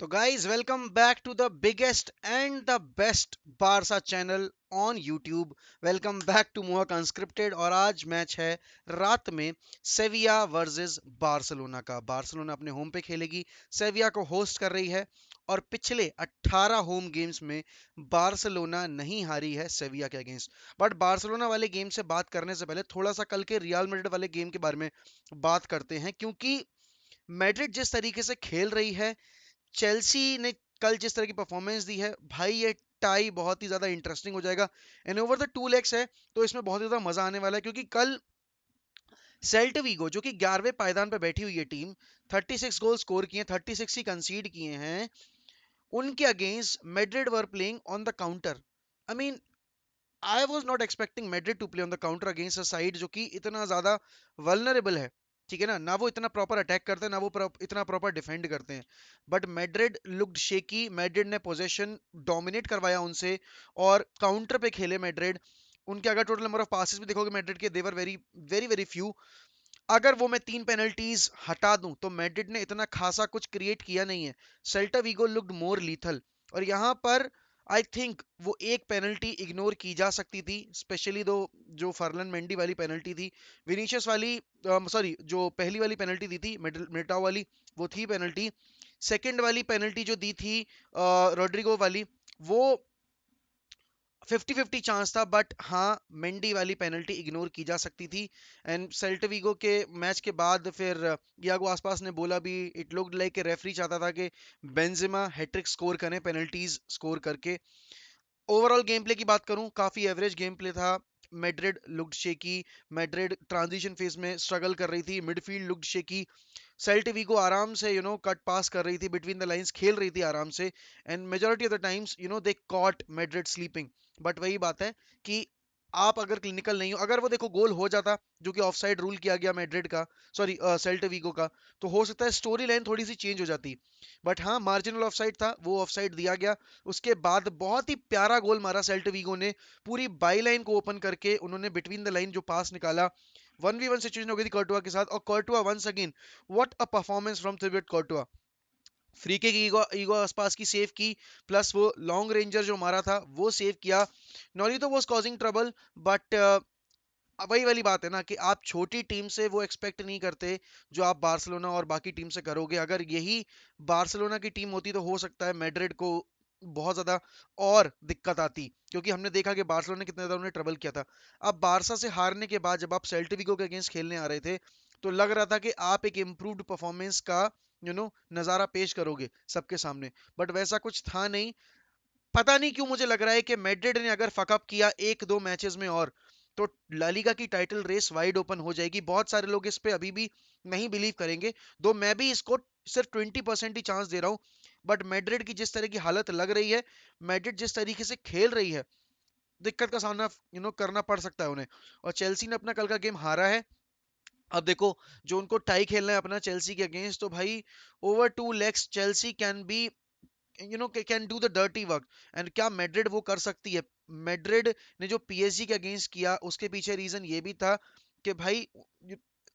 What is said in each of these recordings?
तो guys welcome back to the biggest and the best Barca channel on YouTube. Welcome back to Mohak unscripted. और आज match है रात में सेविया वर्सेस बार्सिलोना का। बार्सिलोना अपने होम पे खेलेगी, सेविया को होस्ट कर रही है। और पिछले 18 होम गेम्स में बार्सिलोना नहीं हारी है सेविया के अगेंस्ट। बट बार्सिलोना वाले गेम से बात करने से पहले थोड़ा सा कल के रियल मैड्रिड वाले गेम के बारे में बात करते हैं, क्योंकि मैड्रिड जिस तरीके से खेल रही है, चेल्सी ने कल जिस तरह की परफॉर्मेंस दी है, भाई ये टाई बहुत ही ज्यादा इंटरेस्टिंग हो जाएगा। And over the two legs है, तो इसमें बहुत ही ज्यादा मजा आने वाला है, क्योंकि कल सेल्ट वीगो जो कि 11वें पायदान पर बैठी हुई है टीम, 36 गोल स्कोर किए, 36 ही कंसीड किए हैं। उनके against Madrid were playing on the counter. I mean, I was not expecting Madrid to play on the counter against a side जो कि इतना ज्यादा वल्नरेबल है। ठीक है ना, ना वो इतना प्रॉपर अटैक करते हैं, ना वो इतना प्रॉपर डिफेंड करते हैं। But Madrid looked shaky. Madrid ने पोजेशन डोमिनेट करवाया उनसे, और काउंटर पे खेले मैड्रिड। उनके अगर टोटल नंबर ऑफ पासेस भी देखोगे मैड्रिड के, they were very very very few. अगर वो मैं तीन पेनल्टीज हटा दूं तो मैड्रिड ने इतना खासा कुछ क्रिएट किया नहीं है। सेल्टा वीगो लुक्ड मोर लीथल। और यहाँ पर आई थिंक वो एक पेनल्टी इग्नोर की जा सकती थी, स्पेशली दो जो फर्लन मेंडी वाली पेनल्टी थी, विनीशियस वाली, सॉरी, जो पहली वाली पेनल्टी दी थी मिलिटाओ वाली, वो थी पेनल्टी। सेकंड वाली पेनल्टी जो दी थी रोड्रिगो वाली, वो 50-50 चांस था। बट हाँ, मेंडी वाली पेनल्टी इग्नोर की जा सकती थी। एंड सेल्टविगो के मैच के बाद फिर यागो आसपास ने बोला भी, इट लुक्ड लाइक रेफरी चाहता था कि बेंजेमा हैट्रिक स्कोर करें पेनल्टीज स्कोर करके। ओवरऑल गेम प्ले की बात करूं, काफी एवरेज गेम प्ले था। Madrid looked shaky. Madrid transition phase में स्ट्रगल कर रही थी, midfield looked shaky. Celta Vigo आराम से कट पास कर रही थी, बिटवीन द लाइंस खेल रही थी आराम से। And majority of the times they caught Madrid sleeping. But वही बात है कि आप अगर क्लिनिकल नहीं हो, अगर वो देखो गोल हो जाता जो कि ऑफसाइड रूल किया गया मैड्रिड का, सॉरी सेल्ट वीगो का, तो हो सकता है स्टोरी लाइन थोड़ी सी चेंज हो जाती। बट हाँ, मार्जिनल ऑफसाइड था, वो ऑफसाइड दिया गया। उसके बाद बहुत ही प्यारा गोल मारा सेल्ट वीगो ने। पूरी बाई लाइन को ओपन करके उन्होंने बिटवीन द लाइन जो पास निकाला, 1v1 सिचुएशन हो गई थी कर्टुआ के साथ, और Courtois once again, what a performance from Thibaut Courtois. Free kick ईगो ईगो आसपास की सेव की, प्लस वो लॉन्ग रेंजर जो मारा था वो सेव किया। नॉलितो वाज कॉजिंग ट्रबल, बट वही वाली बात है ना कि आप छोटी टीम से वो एक्सपेक्ट नहीं करते जो आप बार्सिलोना और बाकी टीम से करोगे। अगर यही बार्सिलोना की टीम होती तो हो सकता है मैड्रिड को बहुत ज्यादा और दिक्कत आती, क्योंकि हमने देखा कि बार्सिलोना ने कितना ज्यादा उन्हें ट्रबल किया था। अब बारसा से हारने के बाद जब आप सेल्टा विगो के अगेंस्ट खेलने आ रहे थे, तो लग रहा था कि आप एक इम्प्रूव्ड परफॉर्मेंस का नजारा पेश करोगे सबके सामने। बट वैसा कुछ था नहीं। पता नहीं क्यों मुझे लग रहा है कि मैड्रिड ने अगर फकअप किया एक दो मैचेस में और, तो ला लीगा की टाइटल रेस वाइड ओपन हो जाएगी। बहुत सारे लोग इस पे अभी भी नहीं बिलीव करेंगे, दो मैं भी इसको सिर्फ 20% ही चांस दे रहा हूँ। बट मैड्रिड की जिस तरह की हालत लग रही है, मैड्रिड जिस तरीके से खेल रही है, दिक्कत का सामना करना पड़ सकता है उन्हें। और चेल्सी ने अपना कल का गेम हारा है। अब देखो, जो उनको टाई खेलना है अपना चेल्सी के अगेंस्ट, तो भाई over two legs Chelsea can be, can do the dirty work. And क्या मैड्रिड वो कर सकती है? मैड्रिड ने जो पीएसजी के अगेंस्ट किया, उसके पीछे रीजन ये भी था कि भाई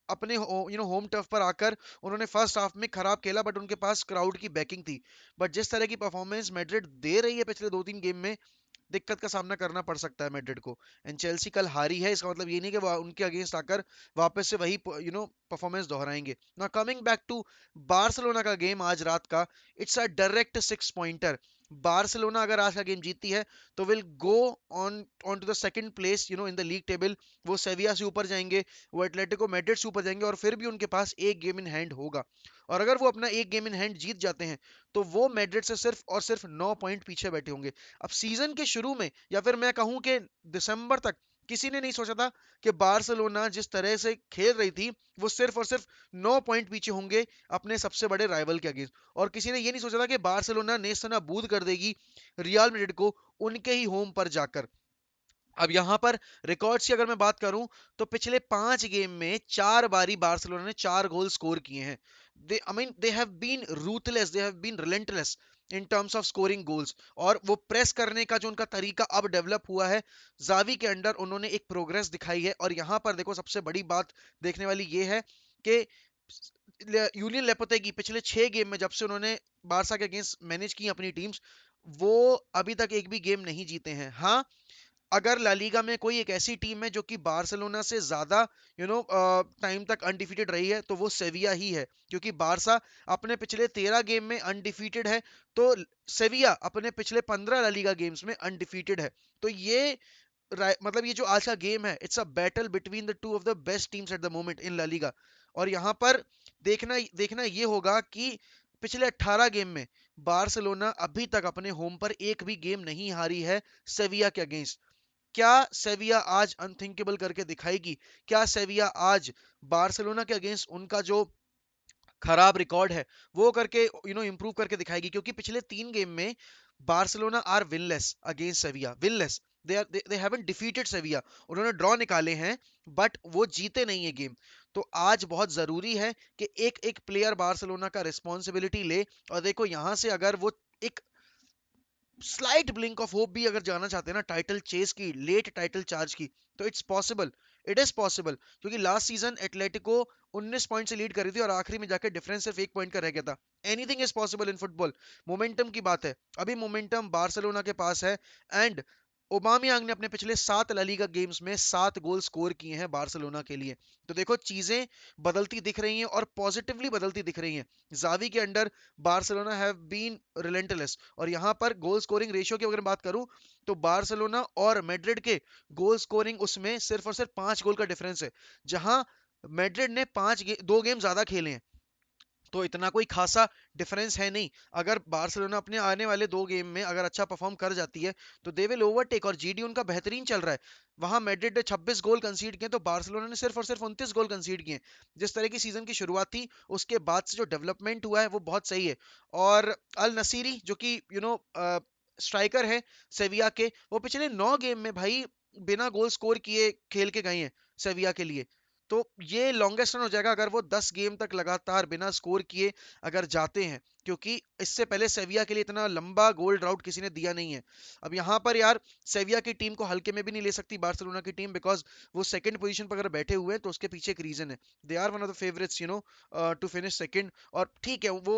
अपने होम टर्फ पर आकर उन्होंने फर्स्ट हाफ में खराब खेला, बट उनके पास क्राउड की बैकिंग थी। बट जिस तरह की परफॉर्मेंस मैड्रिड दे रही है पिछले दो तीन गेम में, दिक्कत का सामना करना पड़ सकता है मैड्रिड को। एंड चेल्सी कल हारी है, इसका मतलब ये नहीं कि वो उनके अगेंस्ट आकर वापस से वही परफॉर्मेंस दोहराएंगे ना। कमिंग बैक टू बार्सिलोना का गेम आज रात का, it's a direct 6 pointer. Barcelona अगर आज का गेम जीतती है तो will go on on to the second place in the league table. वो सेविया से ऊपर जाएंगे, वो एटलेटिको मैड्रिड से ऊपर जाएंगे, और फिर भी उनके पास एक गेम इन हैंड होगा। और अगर वो अपना एक गेम इन हैंड जीत जाते हैं, तो वो मैड्रिड से सिर्फ और सिर्फ 9 पॉइंट पीछे बैठे होंगे। अब सीजन के शुरू में, या फिर मैं कहूं कि दिसंबर तक, किसी ने नहीं सोचा था कि बार्सिलोना जिस तरह से खेल रही थी, वो सिर्फ और सिर्फ 9 पॉइंट पीछे होंगे अपने सबसे बड़े राइवल के अगेंस्ट। और किसी ने ये नहीं सोचा था कि बार्सिलोना नेस्तनाबूद कर देगी रियल मैड्रिड को उनके ही होम पर जाकर। अब यहां पर रिकॉर्ड्स की अगर मैं बात करूं, तो पिछले 5 गेम में 4 बारी बार्सिलोना ने 4 गोल स्कोर किए हैं। They I mean they have been ruthless, they have been relentless in terms of scoring goals. और वो प्रेस करने का जो उनका तरीका अब डेवलप हुआ है, जावी के अंडर उन्होंने एक प्रोग्रेस दिखाई है। और यहां पर देखो, सबसे बड़ी बात देखने वाली ये है कि यूलियन लेपोतेगी पिछले 6 गेम में जब से उन्होंने बारसा के अगेंस्ट मैनेज की अपनी टीम्स, वो अभी तक एक भी गेम नहीं जीते हैं। हाँ, अगर ला लीगा में कोई एक ऐसी टीम है जो कि बार्सिलोना से ज्यादा टाइम तक अनडिफीटेड रही है, तो वो सेविया ही है, क्योंकि बारसा अपने पिछले 13 गेम में अनडिफीटेड है, तो सेविया अपने पिछले 15 ला लीगा गेम्स में अनडिफीटेड है। तो ये मतलब ये जो आज का गेम है, it's a battle between the two of the best teams at the moment in La Liga. और यहाँ पर देखना देखना ये होगा कि पिछले 18 गेम में बार्सिलोना अभी तक अपने होम पर एक भी गेम नहीं हारी है सेविया के अगेंस्ट। क्या सेविया आज अनथिंकेबल करके दिखाएगी? क्या सेविया आज बार्सिलोना के अगेंस्ट उनका जो खराब रिकॉर्ड है वो करके इंप्रूव करके दिखाएगी? क्योंकि पिछले 3 गेम में Barcelona are winless against Sevilla, winless. They haven't defeated Sevilla, उन्होंने ड्रॉ निकाले हैं बट वो जीते नहीं है गेम। तो आज बहुत जरूरी है कि एक एक प्लेयर बार्सिलोना का रिस्पॉन्सिबिलिटी ले। और देखो यहाँ से अगर वो एक स्लाइट ब्लिंक ऑफ होप भी अगर जाना चाहते हैं ना टाइटल चेस की, लेट टाइटल चार्ज की, तो it's possible, it is possible. क्योंकि लास्ट सीजन एटलेटिको 19 पॉइंट से लीड कर रही थी और आखिरी में जाकर डिफरेंस सिर्फ 1 पॉइंट का रह गया था। Anything is possible in football. Momentum की बात है, अभी मोमेंटम बार्सिलोना के पास है। एंड ओबामियांग ने अपने पिछले 7 ला लीगा गेम्स में 7 गोल स्कोर किए हैं बार्सिलोना के लिए। तो देखो चीजें बदलती दिख रही हैं और पॉजिटिवली बदलती दिख रही हैं। जावी के under Barcelona have been relentless. और यहाँ पर गोल स्कोरिंग रेशियो की अगर बात करूं, तो बार्सिलोना और मैड्रिड के गोल स्कोरिंग उसमें सिर्फ और सिर्फ 5 गोल का डिफरेंस है। जहां मैड्रिड ने 2 गेम ज्यादा खेले हैं, तो इतना कोई खासा डिफरेंस है नहीं। अगर बार्सिलोना अपने आने वाले 2 गेम में अगर अच्छा परफॉर्म कर जाती है, तो दे विल ओवरटेक। और जीडी उनका बेहतरीन चल रहा है। वहां मैड्रिड ने 26 गोल कंसीड किए, तो बार्सिलोना ने सिर्फ और सिर्फ 29 गोल कंसीड किए। जिस तरह की सीजन की शुरुआत थी, उसके बाद से जो डेवलपमेंट हुआ है वो बहुत सही है। और अल नसीरी जो कि स्ट्राइकर है सेविया के, वो पिछले 9 गेम में भाई बिना गोल स्कोर किए खेल के गए हैं सेविया के लिए। तो ये लॉन्गेस्ट रन हो जाएगा अगर वो 10 गेम तक लगातार बिना स्कोर किए अगर जाते हैं, क्योंकि इससे पहले सेविया के लिए इतना लंबा गोल ड्राउट किसी ने दिया नहीं है। अब यहाँ पर यार सेविया की टीम को हल्के में भी नहीं ले सकती बार्सिलोना की टीम, बिकॉज वो सेकंड पोजीशन पर अगर बैठे हुए हैं तो उसके पीछे एक रीजन है। They are one of the favourites to finish second. और ठीक है वो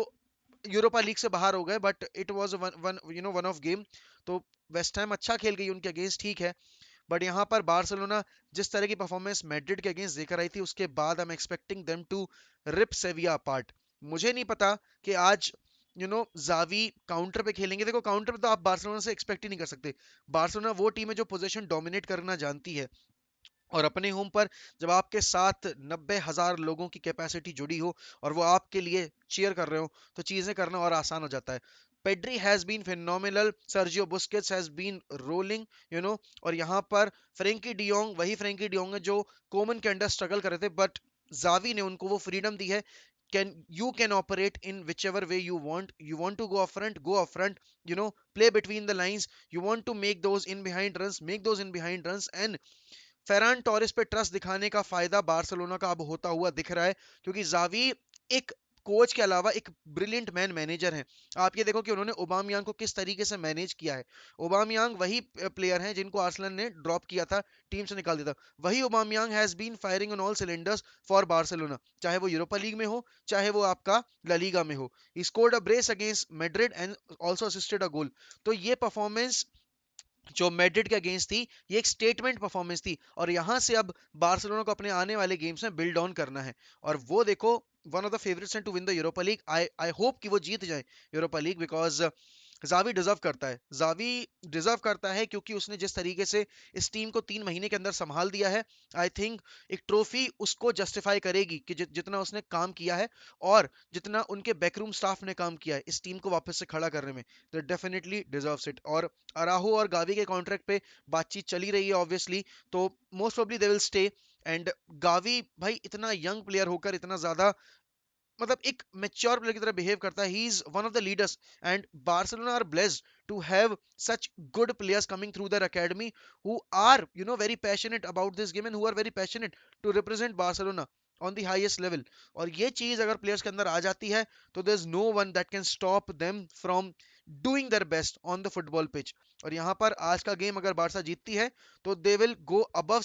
यूरोपा लीग से बाहर हो गए, but it was one one one of game. तो वेस्ट हैम अच्छा खेल गई उनके अगेंस्ट, ठीक है। बट यहाँ पर बार्सिलोना जिस तरह की परफॉर्मेंस मैड्रिड के अगेंस्ट देकर आई थी, उसके बाद I am expecting them to rip Sevilla apart. मुझे नहीं पता कि आज जावी काउंटर पे खेलेंगे। देखो काउंटर पे तो आप बार्सिलोना से एक्सपेक्ट ही नहीं कर सकते। बार्सिलोना वो टीम है जो पोजीशन डोमिनेट करना जानती है। और अपने होम पर जब आपके साथ 90,000 लोगों की कैपेसिटी जुड़ी हो और वो आपके लिए चीयर कर रहे हो, तो चीजें करना और आसान हो जाता है। Pedri has been phenomenal, Sergio Busquets has been rolling और यहाँ पर फ्रेंकी डियोंग वही फ्रेंकी डियोंग है जो कोमन के अंडर स्ट्रगल कर रहे थे, बट जावी ने उनको वो फ्रीडम दी है। Can operate in whichever way you want to go up front, play between the lines, you want to make those in behind runs. And Ferran Torres पे trust दिखाने का फायदा Barcelona का अब होता हुआ दिख रहा है, क्योंकि जावी एक कोच के अलावा एक ब्रिलियंट मैन मैनेजर हैं। आप ये देखो कि उन्होंने ओबामियांग को किस तरीके से मैनेज किया है। ओबामियांग वही प्लेयर हैं जिनको आर्सेनल ने ड्रॉप किया था, टीम से निकाल दिया था। वही Aubameyang has been firing on all cylinders for Barcelona, चाहे वो यूरोपा लीग में हो, चाहे वो आपका ला लीगा में हो। He scored a brace against Madrid and also assisted a goal. तो ये परफॉर्मेंस जो मैड्रिड के अगेंस्ट थी, ये एक स्टेटमेंट परफॉर्मेंस थी। और यहां से अब बार्सिलोना को अपने आने वाले गेम्स में बिल्ड ऑन करना है। और वो देखो वन ऑफ द फेवरेट्स हैं to win the Europa League. I hope कि वो जीत जाए Europa League, because Xavi deserve करता है। जावी डिजर्व करता है क्योंकि उसने जिस तरीके से इस टीम को 3 महीने के अंदर संभाल दिया है, आई थिंक एक ट्रॉफी उसको जस्टिफाई करेगी कि जितना उसने काम किया है और जितना उनके बैकरूम स्टाफ ने काम किया है इस टीम को वापस से खड़ा करने में, तो डेफिनेटली डिजर्व्स इट। और अराहो और गावी के कॉन्ट्रैक्ट पे बातचीत चली रही है ऑब्वियसली, तो most probably they will stay. And Gavi भाई इतना यंग प्लेयर होकर इतना ज्यादा मतलब एक मेच्योर प्लेयर की तरह बिहेव करता है। He is one of the leaders and Barcelona are blessed to have such good players coming through their academy who are very passionate about this game and who are very passionate to represent Barcelona on the highest level. और ये चीज अगर players के अंदर आ जाती है, तो there is no one that can stop them from doing their best on the football pitch. और यहाँ पर आज का गेम अगर बारसा जीतती है तो they will go above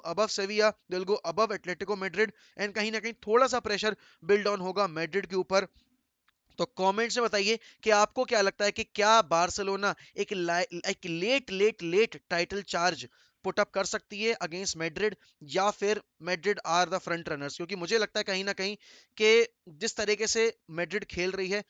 above सेविया, they will go above Atletico Madrid, and कहीं ना कहीं थोड़ा सा प्रेशर बिल्ड ऑन होगा मैड्रिड के ऊपर। तो कमेंट्स में बताइए कि आपको क्या लगता है कि क्या बार्सिलोना एक late late late title charge put up कर सकती है अगेंस्ट मैड्रिड, या फिर Madrid are the front runners. क्योंकि मुझे लगता है कहीं ना कहीं कि जिस तरीके से मैड्रिड खेल रही है,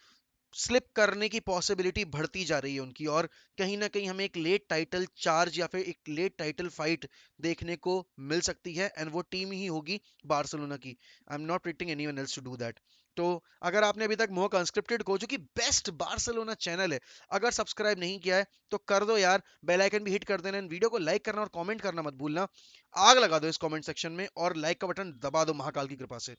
स्लिप करने की पॉसिबिलिटी बढ़ती जा रही है उनकी, और कहीं ना कहीं हमें एक लेट टाइटल चार्ज या फिर एक लेट टाइटल फाइट देखने को मिल सकती है, एंड वो टीम ही होगी बार्सिलोना की। I am not predicting anyone else to do that. तो अगर आपने अभी तक मोक अनस्क्रिप्टेड को, जो कि बेस्ट बार्सिलोना चैनल है, अगर सब्सक्राइब नहीं किया है तो कर दो यार, बेल आइकन भी हिट कर देना, वीडियो को लाइक करना और कमेंट करना मत भूलना। आग लगा दो इस कमेंट सेक्शन में और लाइक का बटन दबा दो महाकाल की कृपा से।